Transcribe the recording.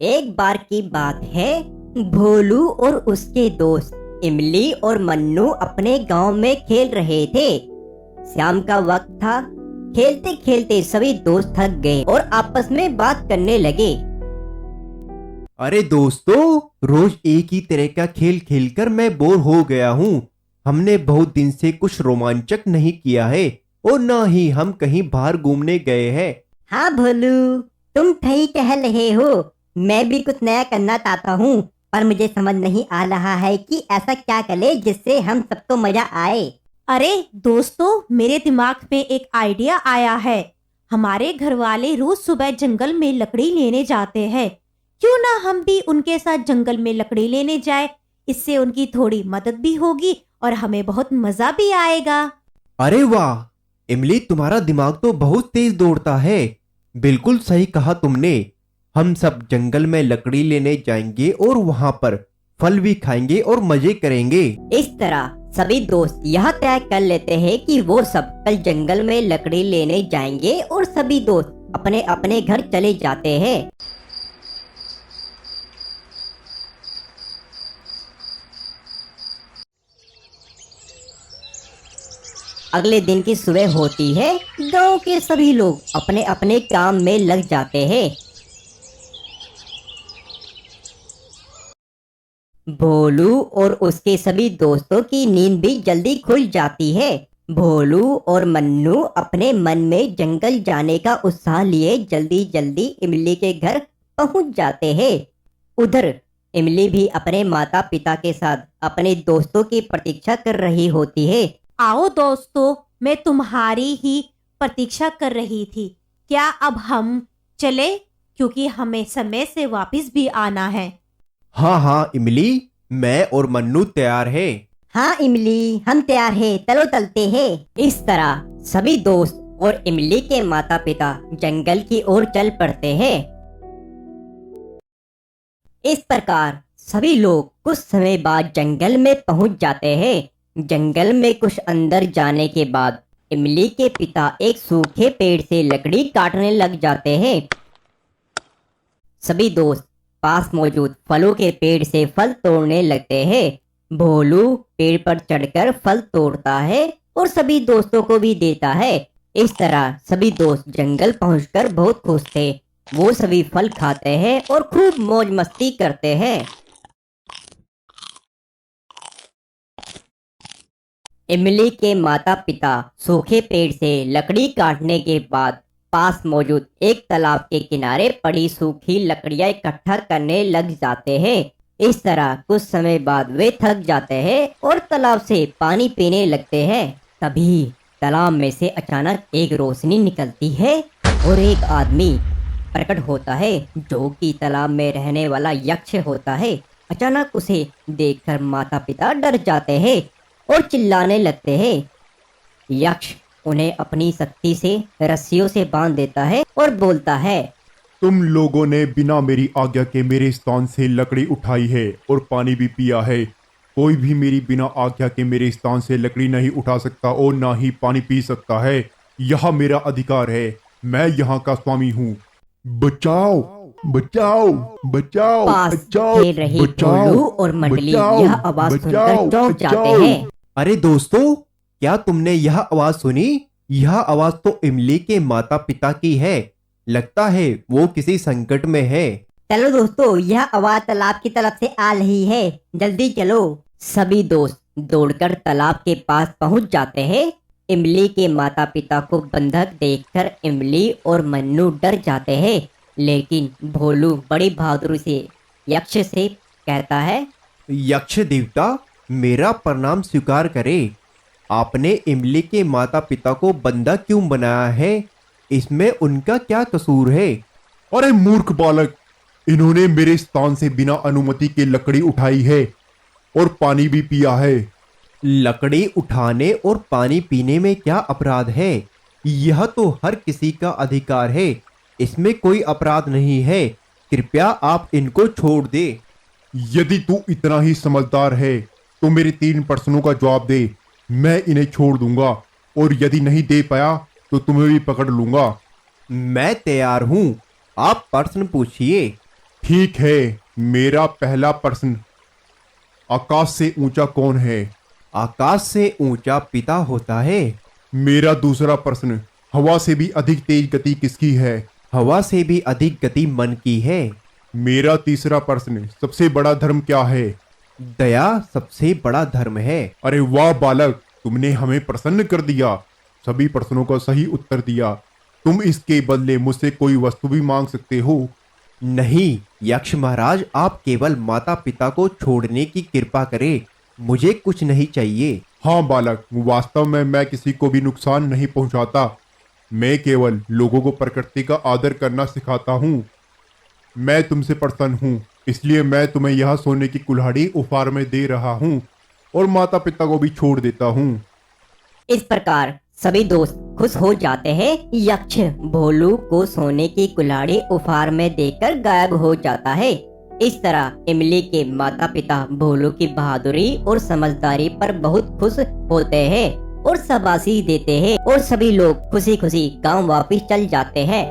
एक बार की बात है, भोलू और उसके दोस्त इमली और मन्नू अपने गांव में खेल रहे थे। शाम का वक्त था। खेलते खेलते सभी दोस्त थक गए और आपस में बात करने लगे। अरे दोस्तों, रोज एक ही तरह का खेल खेलकर मैं बोर हो गया हूँ। हमने बहुत दिन से कुछ रोमांचक नहीं किया है और ना ही हम कहीं बाहर घूमने गए हैं। हाँ भोलू, तुम सही कह रहे हो। मैं भी कुछ नया करना चाहता हूँ, पर मुझे समझ नहीं आ रहा है कि ऐसा क्या करे जिससे हम सबको मजा आए। अरे दोस्तों, मेरे दिमाग में एक आइडिया आया है। हमारे घर वाले रोज सुबह जंगल में लकड़ी लेने जाते हैं। क्यों ना हम भी उनके साथ जंगल में लकड़ी लेने जाए। इससे उनकी थोड़ी मदद भी होगी और हमें बहुत मजा भी आएगा। अरे वाह इमली, तुम्हारा दिमाग तो बहुत तेज दौड़ता है। बिल्कुल सही कहा तुमने। हम सब जंगल में लकड़ी लेने जाएंगे और वहां पर फल भी खाएंगे और मजे करेंगे। इस तरह सभी दोस्त यह तय कर लेते हैं कि वो सब कल जंगल में लकड़ी लेने जाएंगे और सभी दोस्त अपने अपने घर चले जाते हैं। अगले दिन की सुबह होती है। गांव के सभी लोग अपने अपने काम में लग जाते हैं। भोलू और उसके सभी दोस्तों की नींद भी जल्दी खुल जाती है। भोलू और मन्नू अपने मन में जंगल जाने का उत्साह लिए जल्दी जल्दी इमली के घर पहुंच जाते हैं। उधर इमली भी अपने माता पिता के साथ अपने दोस्तों की प्रतीक्षा कर रही होती है। आओ दोस्तों, मैं तुम्हारी ही प्रतीक्षा कर रही थी। क्या अब हम चले? क्योंकि हमें समय से वापस भी आना है। हाँ हाँ इमली, मैं और मन्नू तैयार है। हाँ इमली, हम तैयार हैं, चलो चलते हैं। इस तरह सभी दोस्त और इमली के माता पिता जंगल की ओर चल पड़ते हैं। इस प्रकार सभी लोग कुछ समय बाद जंगल में पहुंच जाते हैं। जंगल में कुछ अंदर जाने के बाद इमली के पिता एक सूखे पेड़ से लकड़ी काटने लग जाते हैं। सभी दोस्त पास मौजूद फलों के पेड़ से फल तोड़ने लगते हैं। भोलू पेड़ पर चढ़कर फल तोड़ता है और सभी दोस्तों को भी देता है। इस तरह सभी दोस्त जंगल पहुंचकर बहुत खुश थे। वो सभी फल खाते हैं और खूब मौज मस्ती करते हैं। इमली के माता पिता सूखे पेड़ से लकड़ी काटने के बाद पास मौजूद एक तालाब के किनारे पड़ी सूखी लकड़ियां इकट्ठा करने लग जाते हैं। इस तरह कुछ समय बाद वे थक जाते हैं और तालाब से पानी पीने लगते हैं। तभी तालाब में से अचानक एक रोशनी निकलती है और एक आदमी प्रकट होता है जो कि तालाब में रहने वाला यक्ष होता है। अचानक उसे देखकर माता पिता डर जाते हैं और चिल्लाने लगते हैं। यक्ष उन्हें अपनी शक्ति से रस्सियों से बांध देता है और बोलता है, तुम लोगों ने बिना मेरी आज्ञा के मेरे स्थान से लकड़ी उठाई है और पानी भी पिया है। कोई भी मेरी बिना आज्ञा के मेरे स्थान से लकड़ी नहीं उठा सकता और ना ही पानी पी सकता है। यह मेरा अधिकार है। मैं यहाँ का स्वामी हूँ। बचाओ बचाओ बचाओ पास बचाओ खेल रही भोलू और मंडली यह आवाज सुनकर चौंक जाते हैं। अरे दोस्तों, क्या तुमने यह आवाज सुनी? यह आवाज तो इमली के माता पिता की है। लगता है वो किसी संकट में है। चलो दोस्तों, यह आवाज तालाब की तरफ से आ रही है, जल्दी चलो। सभी दोस्त दौड़कर तालाब के पास पहुंच जाते हैं। इमली के माता पिता को बंधक देखकर इमली और मन्नू डर जाते हैं, लेकिन भोलू बड़ी बहादुरी से यक्ष से कहता है, यक्ष देवता, मेरा प्रणाम स्वीकार करे। आपने इमली के माता पिता को बंधक क्यों बनाया है? इसमें उनका क्या कसूर है? अरे मूर्ख बालक, इन्होंने मेरे स्थान से बिना अनुमति के लकड़ी उठाई है और पानी भी पिया है। लकड़ी उठाने और पानी पीने में क्या अपराध है? यह तो हर किसी का अधिकार है। इसमें कोई अपराध नहीं है। कृपया आप इनको छोड़ दे। यदि तू इतना ही समझदार है तो मेरे 3 प्रश्नों का जवाब दे। मैं इन्हें छोड़ दूंगा और यदि नहीं दे पाया तो तुम्हें भी पकड़ लूंगा। मैं तैयार हूँ, आप प्रश्न पूछिए। ठीक है, मेरा पहला प्रश्न, आकाश से ऊंचा कौन है? आकाश से ऊंचा पिता होता है। मेरा दूसरा प्रश्न, हवा से भी अधिक तेज गति किसकी है? हवा से भी अधिक गति मन की है। मेरा तीसरा प्रश्न, सबसे बड़ा धर्म क्या है? दया सबसे बड़ा धर्म है। अरे वाह बालक, तुमने हमें प्रसन्न कर दिया। सभी प्रश्नों का सही उत्तर दिया। तुम इसके बदले मुझसे कोई वस्तु भी मांग सकते हो। नहीं यक्ष महाराज, आप केवल माता पिता को छोड़ने की कृपा करें, मुझे कुछ नहीं चाहिए। हाँ बालक, वास्तव में मैं किसी को भी नुकसान नहीं पहुंचाता। मैं केवल लोगों को प्रकृति का आदर करना सिखाता हूँ। मैं तुमसे प्रसन्न हूँ, इसलिए मैं तुम्हें यह सोने की कुल्हाड़ी उपहार में दे रहा हूँ और माता पिता को भी छोड़ देता हूँ। इस प्रकार सभी दोस्त खुश हो जाते हैं। यक्ष भोलू को सोने की कुल्हाड़ी उपहार में देकर गायब हो जाता है। इस तरह इमली के माता पिता भोलू की बहादुरी और समझदारी पर बहुत खुश होते हैं और शाबाशी देते हैं और सभी लोग खुशी खुशी गांव वापिस चल जाते हैं।